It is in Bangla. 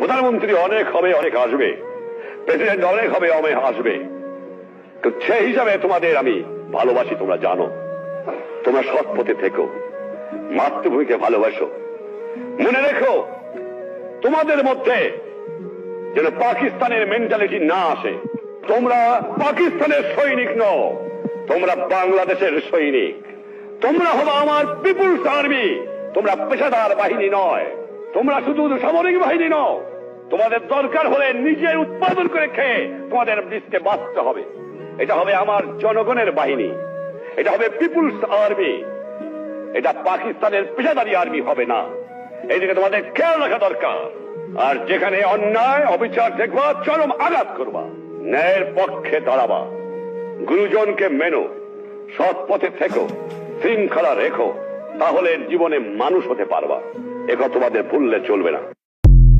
প্রধানমন্ত্রী অনেক হবে, অনেক আসবে, প্রেসিডেন্ট অনেক হবে, অনেক আসবে, সেই হিসাবে তোমাদের আমি ভালোবাসি, তোমরা জানো। তোমরা সৎ পথে থেকো, মাতৃভূমিকে ভালোবাসো। মনে রেখো, তোমাদের মধ্যে যেন পাকিস্তানের মেন্টালিটি না আসে। তোমরা পাকিস্তানের সৈনিক নও, তোমরা বাংলাদেশের সৈনিক। তোমরা হলো আমার পিপুলস আর্মি। তোমরা পেশাদার বাহিনী নয়, তোমরা শুধু সামরিক বাহিনী নও। তোমাদের দরকার হলে নিজের উৎপাদন করে খেয়ে তোমাদের দেশকে বাঁচতে হবে। এটা হবে আমার জনগণের বাহিনী, এটা হবে পিপুলস আর্মি। এটা পাকিস্তানের পেশাদারি আর্মি হবে না। এইদিকে তোমাদের খেয়াল রাখা দরকার। আর যেখানে অন্যায় অবিচার দেখবা, চরম আঘাত করবা, ন্যায়ের পক্ষে দাঁড়াবা, গুরুজনকে মেনো, সৎ পথে থেকো, শৃঙ্খলা রেখো, তাহলে জীবনে মানুষ হতে পারবা। একথা তোমাদের ভুললে চলবে না।